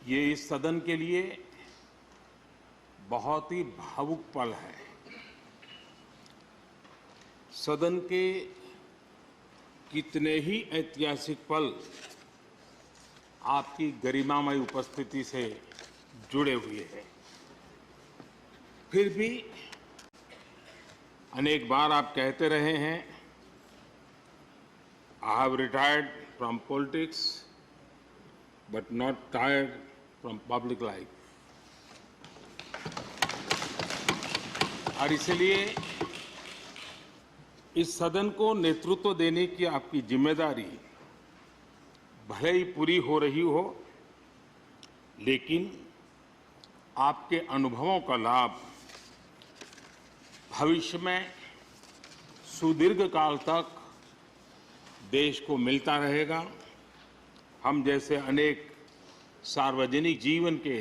ये इस सदन के लिए बहुत ही भावुक पल है। सदन के कितने ही ऐतिहासिक पल आपकी गरिमामय उपस्थिति से जुड़े हुए हैं। फिर भी अनेक बार आप कहते रहे हैं, I have retired from politics but not tired from public life. और इसलिए इस सदन को नेतृत्व देने की आपकी जिम्मेदारी भले ही पूरी हो रही हो, लेकिन आपके अनुभवों का लाभ भविष्य में सुदीर्घ काल तक देश को मिलता रहेगा। हम जैसे अनेक सार्वजनिक जीवन के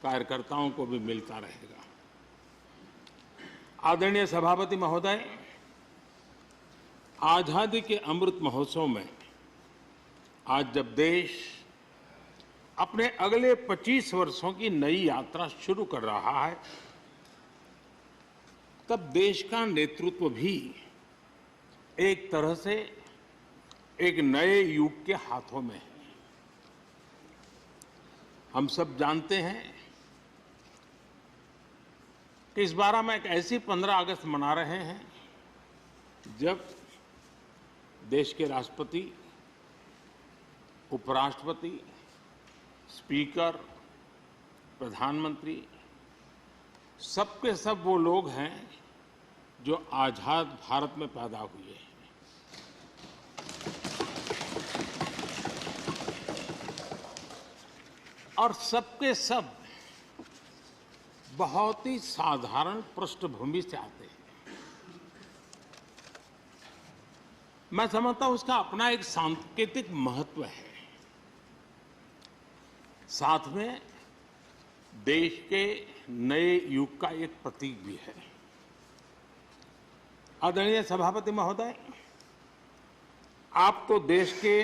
कार्यकर्ताओं को भी मिलता रहेगा। आदरणीय सभापति महोदय, आजादी के अमृत महोत्सव में आज जब देश अपने अगले 25 वर्षों की नई यात्रा शुरू कर रहा है, तब देश का नेतृत्व भी एक तरह से एक नए युग के हाथों में है। हम सब जानते हैं कि इस बार हम एक ऐसी 15 अगस्त मना रहे हैं जब देश के राष्ट्रपति, उपराष्ट्रपति, स्पीकर, प्रधानमंत्री सबके सब वो लोग हैं जो आजाद भारत में पैदा हुए हैं। और सबके सब बहुत ही साधारण पृष्ठभूमि से आते हैं। मैं समझता हूं उसका अपना एक सांकेतिक महत्व है, साथ में देश के नए युग का एक प्रतीक भी है। आदरणीय सभापति महोदय, आप तो देश के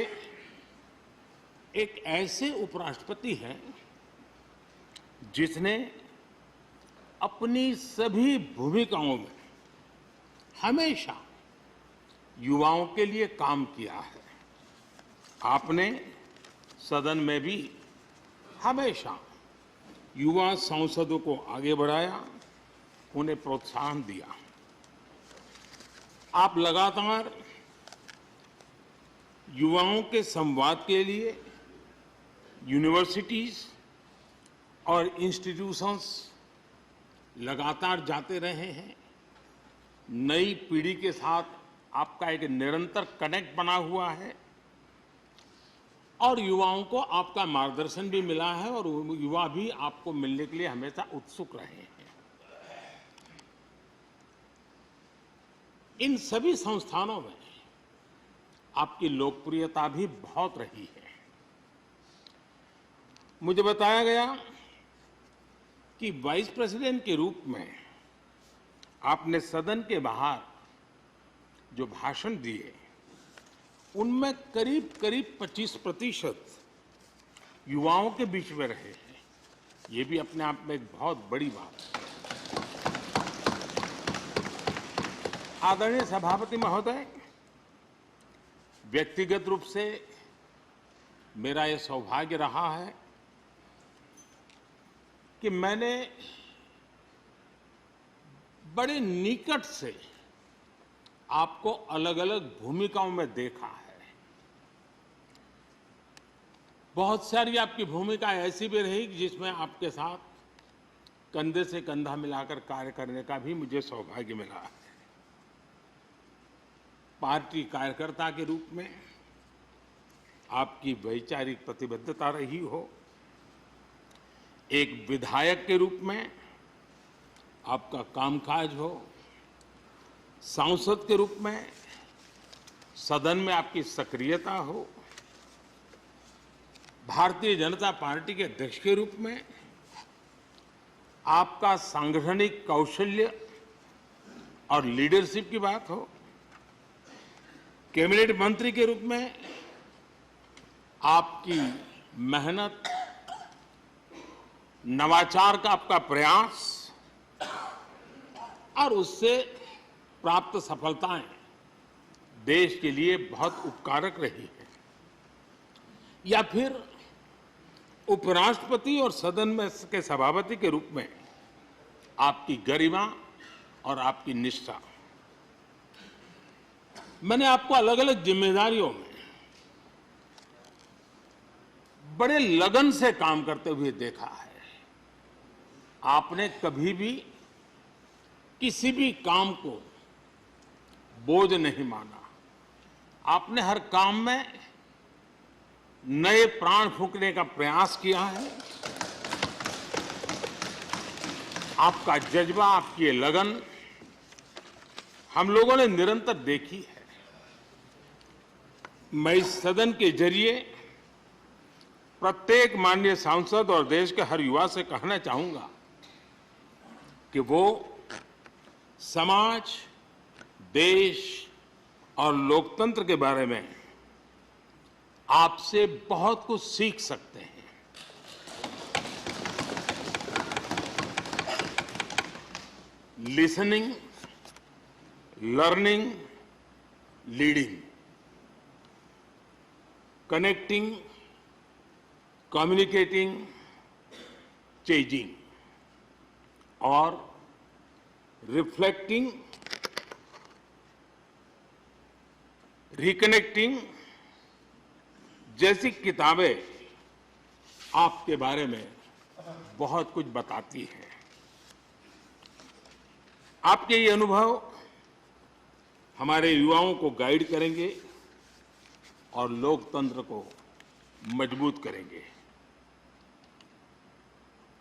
एक ऐसे उपराष्ट्रपति हैं जिसने अपनी सभी भूमिकाओं में हमेशा युवाओं के लिए काम किया है। आपने सदन में भी हमेशा युवा सांसदों को आगे बढ़ाया, उन्हें प्रोत्साहन दिया। आप लगातार युवाओं के संवाद के लिए यूनिवर्सिटीज और इंस्टीट्यूशंस लगातार जाते रहे हैं। नई पीढ़ी के साथ आपका एक निरंतर कनेक्ट बना हुआ है और युवाओं को आपका मार्गदर्शन भी मिला है और युवा भी आपको मिलने के लिए हमेशा उत्सुक रहे हैं। इन सभी संस्थानों में आपकी लोकप्रियता भी बहुत रही है। मुझे बताया गया कि वाइस प्रेसिडेंट के रूप में आपने सदन के बाहर जो भाषण दिए, उनमें करीब करीब 25% युवाओं के बीच में रहे हैं। ये भी अपने आप में एक बहुत बड़ी बात है। आदरणीय सभापति महोदय, व्यक्तिगत रूप से मेरा ये सौभाग्य रहा है कि मैंने बड़े निकट से आपको अलग अलग भूमिकाओं में देखा है। बहुत सारी आपकी भूमिकाएं ऐसी भी रही जिसमें आपके साथ कंधे से कंधा मिलाकर कार्य करने का भी मुझे सौभाग्य मिला है। पार्टी कार्यकर्ता के रूप में आपकी वैचारिक प्रतिबद्धता रही हो, एक विधायक के रूप में आपका कामकाज हो, सांसद के रूप में सदन में आपकी सक्रियता हो, भारतीय जनता पार्टी के अध्यक्ष के रूप में आपका सांगठनिक कौशल्य और लीडरशिप की बात हो, कैबिनेट मंत्री के रूप में आपकी मेहनत नवाचार का आपका प्रयास और उससे प्राप्त सफलताएं देश के लिए बहुत उपकारक रही है, या फिर उपराष्ट्रपति और सदन में के सभापति के रूप में आपकी गरिमा और आपकी निष्ठा। मैंने आपको अलग अलग जिम्मेदारियों में बड़े लगन से काम करते हुए देखा है। आपने कभी भी किसी भी काम को बोझ नहीं माना। आपने हर काम में नए प्राण फूंकने का प्रयास किया है। आपका जज्बा, आपकी ये लगन हम लोगों ने निरंतर देखी है। मैं इस सदन के जरिए प्रत्येक माननीय सांसद और देश के हर युवा से कहना चाहूंगा कि वो समाज, देश और लोकतंत्र के बारे में आपसे बहुत कुछ सीख सकते हैं। Listening, learning, leading, connecting, communicating, changing और रिफ्लेक्टिंग, रिकनेक्टिंग जैसी किताबें आपके बारे में बहुत कुछ बताती हैं। आपके ये अनुभव हमारे युवाओं को गाइड करेंगे और लोकतंत्र को मजबूत करेंगे।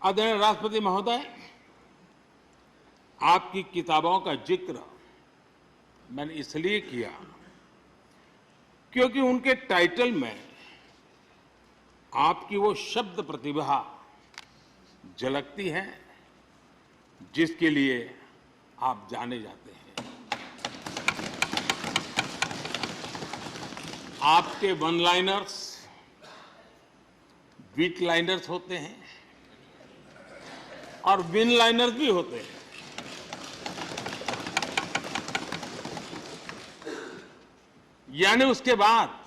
आदरणीय राष्ट्रपति महोदय, आपकी किताबों का जिक्र मैंने इसलिए किया क्योंकि उनके टाइटल में आपकी वो शब्द प्रतिभा झलकती है जिसके लिए आप जाने जाते हैं। आपके वन लाइनर्स, बीट लाइनर्स होते हैं और विन लाइनर्स भी होते हैं। यानी उसके बाद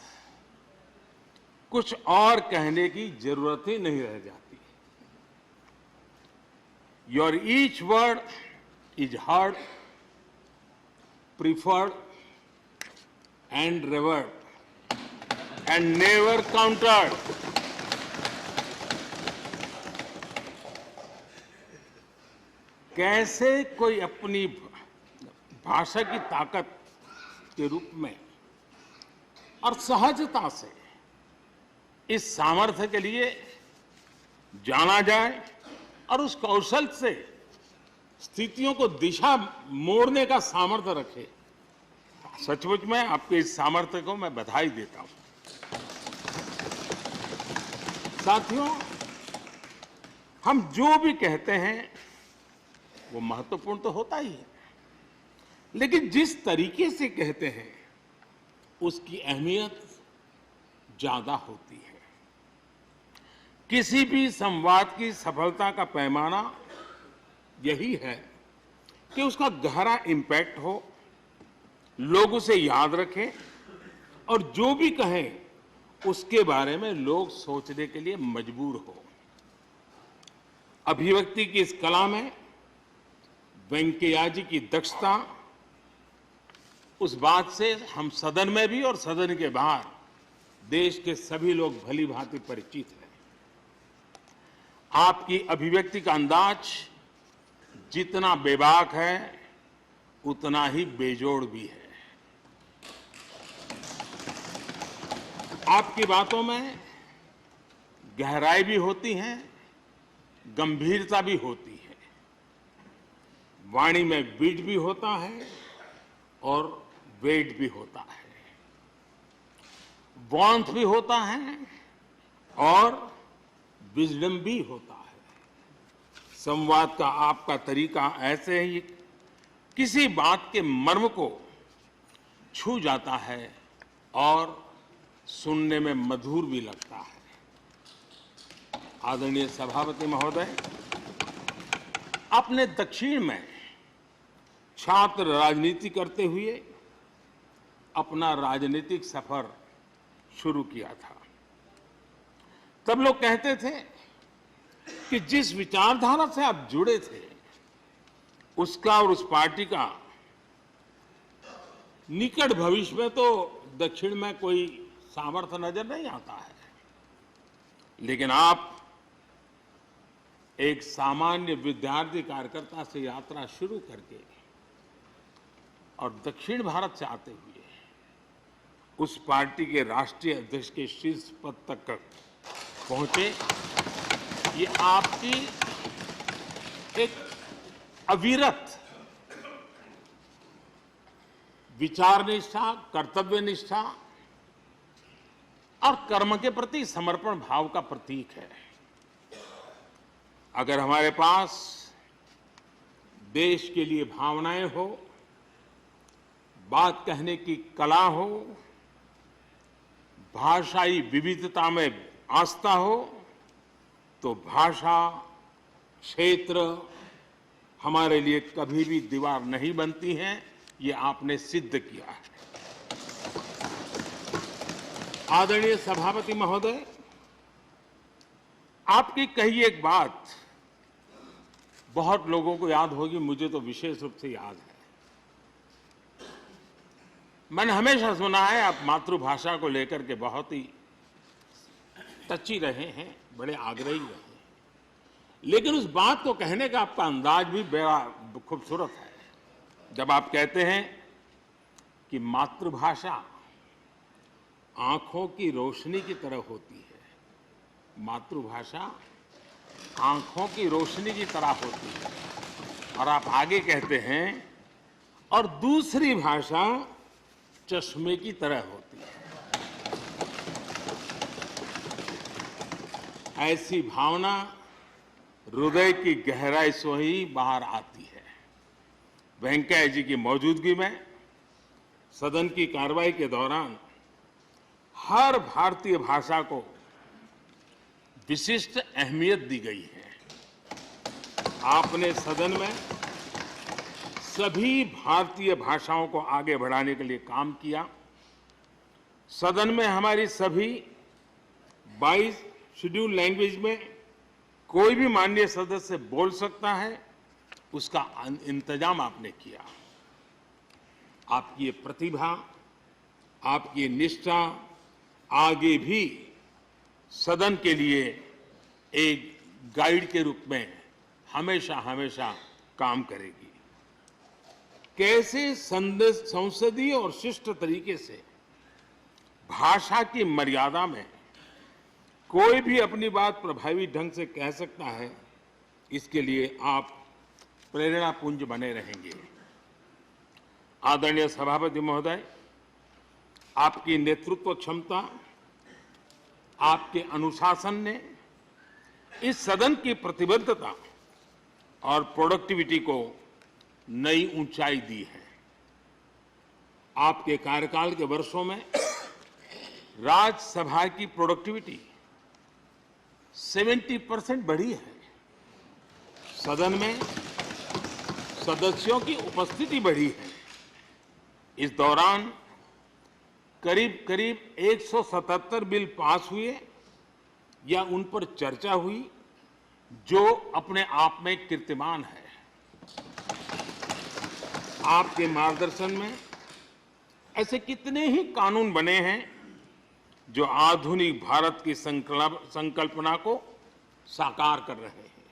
कुछ और कहने की जरूरत ही नहीं रह जाती। Your each word is heard, preferred and revered and never countered. कैसे कोई अपनी भाषा की ताकत के रूप में और सहजता से इस सामर्थ्य के लिए जाना जाए और उस कौशल से स्थितियों को दिशा मोड़ने का सामर्थ्य रखे। सचमुच में आपके इस सामर्थ्य को मैं बधाई देता हूं। साथियों, हम जो भी कहते हैं वो महत्वपूर्ण तो होता ही है, लेकिन जिस तरीके से कहते हैं उसकी अहमियत ज्यादा होती है। किसी भी संवाद की सफलता का पैमाना यही है कि उसका गहरा इम्पैक्ट हो, लोग उसे याद रखें और जो भी कहें उसके बारे में लोग सोचने के लिए मजबूर हो। अभिव्यक्ति की इस कला में वेंकैया जी की दक्षता, उस बात से हम सदन में भी और सदन के बाहर देश के सभी लोग भली भांति परिचित हैं। आपकी अभिव्यक्ति का अंदाज जितना बेबाक है उतना ही बेजोड़ भी है। आपकी बातों में गहराई भी होती है, गंभीरता भी होती है, वाणी में बीट भी होता है और वेट भी होता है, वार्मथ भी होता है और विजडम भी होता है। संवाद का आपका तरीका ऐसे ही किसी बात के मर्म को छू जाता है और सुनने में मधुर भी लगता है। आदरणीय सभापति महोदय, आपने दक्षिण में छात्र राजनीति करते हुए अपना राजनीतिक सफर शुरू किया था। तब लोग कहते थे कि जिस विचारधारा से आप जुड़े थे उसका और उस पार्टी का निकट भविष्य में तो दक्षिण में कोई सामर्थ्य नजर नहीं आता है, लेकिन आप एक सामान्य विद्यार्थी कार्यकर्ता से यात्रा शुरू करके और दक्षिण भारत से आते हुए उस पार्टी के राष्ट्रीय अध्यक्ष के शीर्ष पद तक पहुंचे। ये आपकी एक अविरत विचार निष्ठा, कर्तव्य निष्ठा और कर्म के प्रति समर्पण भाव का प्रतीक है। अगर हमारे पास देश के लिए भावनाएं हो, बात कहने की कला हो, भाषाई विविधता में आस्था हो, तो भाषा, क्षेत्र हमारे लिए कभी भी दीवार नहीं बनती हैं। ये आपने सिद्ध किया है। आदरणीय सभापति महोदय, आपकी कही एक बात बहुत लोगों को याद होगी, मुझे तो विशेष रूप से याद है। मैंने हमेशा सुना है आप मातृभाषा को लेकर के बहुत ही टची रहे हैं, बड़े आग्रही रहे हैं, लेकिन उस बात को कहने का आपका अंदाज भी बड़ा खूबसूरत है। जब आप कहते हैं कि मातृभाषा आंखों की रोशनी की तरह होती है, मातृभाषा आंखों की रोशनी की तरह होती है, और आप आगे कहते हैं और दूसरी भाषा चश्मे की तरह होती है। ऐसी भावना हृदय की गहराई से ही बाहर आती है। वेंकैया जी की मौजूदगी में सदन की कार्रवाई के दौरान हर भारतीय भाषा को विशिष्ट अहमियत दी गई है। आपने सदन में सभी भारतीय भाषाओं को आगे बढ़ाने के लिए काम किया। सदन में हमारी सभी 22 शेड्यूल लैंग्वेज में कोई भी माननीय सदस्य बोल सकता है, उसका इंतजाम आपने किया। आपकी ये प्रतिभा, आपकी ये निष्ठा आगे भी सदन के लिए एक गाइड के रूप में हमेशा हमेशा काम करेगी। कैसे संसदीय और शिष्ट तरीके से भाषा की मर्यादा में कोई भी अपनी बात प्रभावी ढंग से कह सकता है, इसके लिए आप प्रेरणापुंज बने रहेंगे। आदरणीय सभापति महोदय, आपकी नेतृत्व क्षमता, आपके अनुशासन ने इस सदन की प्रतिबद्धता और प्रोडक्टिविटी को नई ऊंचाई दी है। आपके कार्यकाल के वर्षों में राज्यसभा की प्रोडक्टिविटी 70% बढ़ी है। सदन में सदस्यों की उपस्थिति बढ़ी है। इस दौरान करीब करीब 177 बिल पास हुए या उन पर चर्चा हुई, जो अपने आप में कीर्तिमान है। आपके मार्गदर्शन में ऐसे कितने ही कानून बने हैं जो आधुनिक भारत की संकल्पना को साकार कर रहे हैं।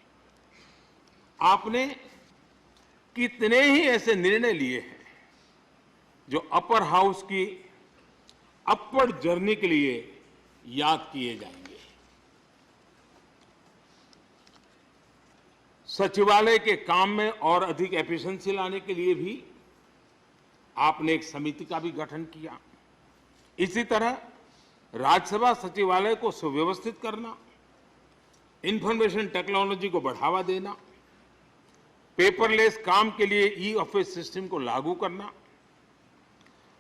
आपने कितने ही ऐसे निर्णय लिए हैं जो अपर हाउस की अपवर्ड जर्नी के लिए याद किए जाएंगे। सचिवालय के काम में और अधिक एफिशिएंसी लाने के लिए भी आपने एक समिति का भी गठन किया। इसी तरह राज्यसभा सचिवालय को सुव्यवस्थित करना, इंफॉर्मेशन टेक्नोलॉजी को बढ़ावा देना, पेपरलेस काम के लिए ई ऑफिस सिस्टम को लागू करना,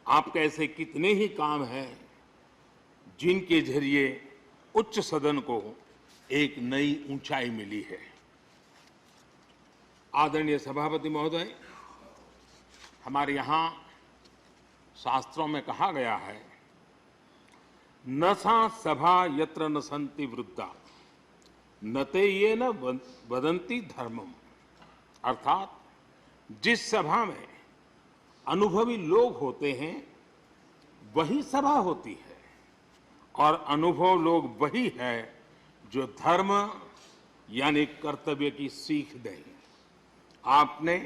आपके ऐसे कितने ही काम हैं जिनके जरिए उच्च सदन को एक नई ऊंचाई मिली है। आदरणीय सभापति महोदय, हमारे यहाँ शास्त्रों में कहा गया है, न सा सभा यत्र न सन्ति वृद्धा न ते ये न वदन्ति धर्मम। अर्थात जिस सभा में अनुभवी लोग होते हैं वही सभा होती है, और अनुभव लोग वही है जो धर्म यानी कर्तव्य की सीख दें। आपने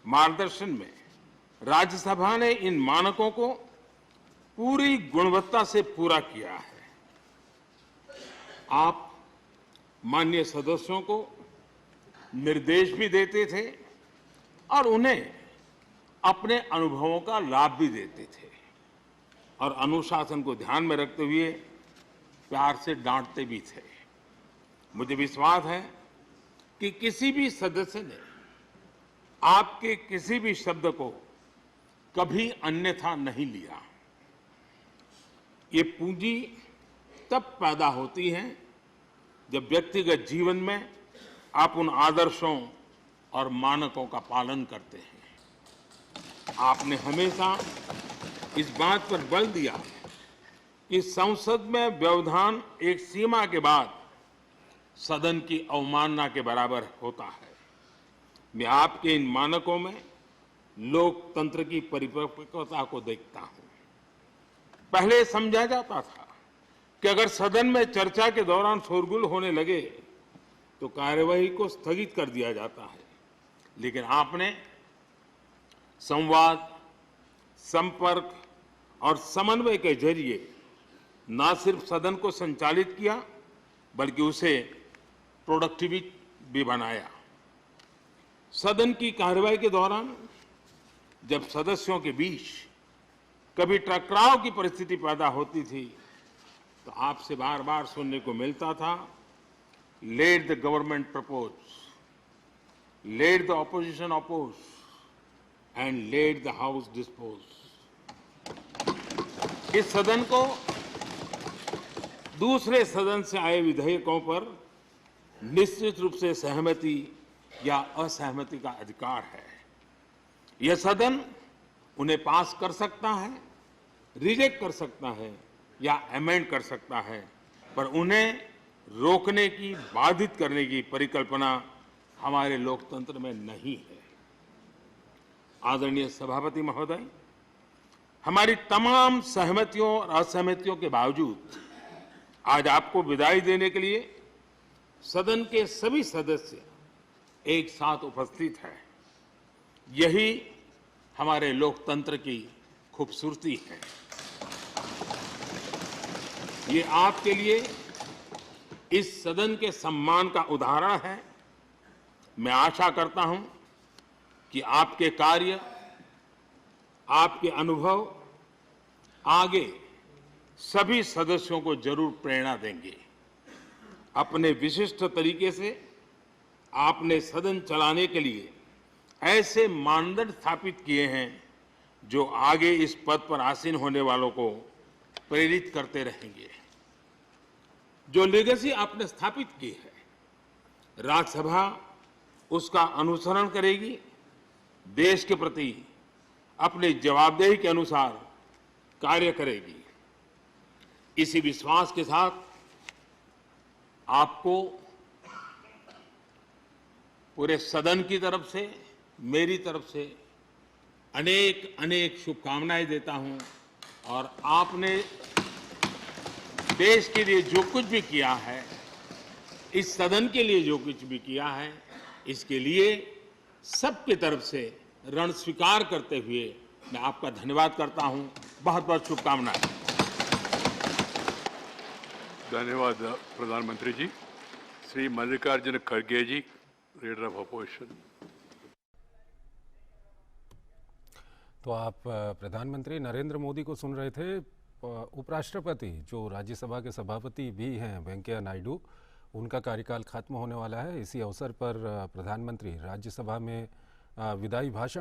मार्गदर्शन में राज्यसभा ने इन मानकों को पूरी गुणवत्ता से पूरा किया है। आप माननीय सदस्यों को निर्देश भी देते थे और उन्हें अपने अनुभवों का लाभ भी देते थे, और अनुशासन को ध्यान में रखते हुए प्यार से डांटते भी थे। मुझे विश्वास है कि किसी भी सदस्य ने आपके किसी भी शब्द को कभी अन्यथा नहीं लिया। ये पूंजी तब पैदा होती है जब व्यक्तिगत जीवन में आप उन आदर्शों और मानकों का पालन करते हैं। आपने हमेशा इस बात पर बल दिया कि संसद में व्यवधान एक सीमा के बाद सदन की अवमानना के बराबर होता है। मैं आपके इन मानकों में लोकतंत्र की परिपक्वता को देखता हूं। पहले समझा जाता था कि अगर सदन में चर्चा के दौरान शोरगुल होने लगे तो कार्यवाही को स्थगित कर दिया जाता है, लेकिन आपने संवाद, संपर्क और समन्वय के जरिए न सिर्फ सदन को संचालित किया बल्कि उसे प्रोडक्टिव भी बनाया। सदन की कार्यवाही के दौरान जब सदस्यों के बीच कभी टकराव की परिस्थिति पैदा होती थी तो आपसे बार बार सुनने को मिलता था, let the government propose, let the opposition oppose and let the house dispose. इस सदन को दूसरे सदन से आए विधेयकों पर निश्चित रूप से सहमति या असहमति का अधिकार है। यह सदन उन्हें पास कर सकता है, रिजेक्ट कर सकता है या अमेंड कर सकता है, पर उन्हें रोकने की, बाधित करने की परिकल्पना हमारे लोकतंत्र में नहीं है। आदरणीय सभापति महोदय, हमारी तमाम सहमतियों और असहमतियों के बावजूद आज आपको विदाई देने के लिए सदन के सभी सदस्य एक साथ उपस्थित हैं। यही हमारे लोकतंत्र की खूबसूरती है। ये आपके लिए इस सदन के सम्मान का उदाहरण है। मैं आशा करता हूं कि आपके कार्य, आपके अनुभव आगे सभी सदस्यों को जरूर प्रेरणा देंगे। अपने विशिष्ट तरीके से आपने सदन चलाने के लिए ऐसे मानदंड स्थापित किए हैं जो आगे इस पद पर आसीन होने वालों को प्रेरित करते रहेंगे। जो लेगेसी आपने स्थापित की है, राज्यसभा उसका अनुसरण करेगी, देश के प्रति अपनी जवाबदेही के अनुसार कार्य करेगी। इसी विश्वास के साथ आपको पूरे सदन की तरफ से, मेरी तरफ से अनेक अनेक शुभकामनाएं देता हूं, और आपने देश के लिए जो कुछ भी किया है, इस सदन के लिए जो कुछ भी किया है, इसके लिए सबकी तरफ से ऋण स्वीकार करते हुए मैं आपका धन्यवाद करता हूं। बहुत बहुत शुभकामनाएं। धन्यवाद प्रधानमंत्री जी। श्री मल्लिकार्जुन खड़गे जी, लीडर ऑफ अपोजिशन। तो आप प्रधानमंत्री नरेंद्र मोदी को सुन रहे थे। उपराष्ट्रपति जो राज्यसभा के सभापति भी हैं, वेंकैया नायडू, उनका कार्यकाल खत्म होने वाला है। इसी अवसर पर प्रधानमंत्री राज्यसभा में विदाई भाषण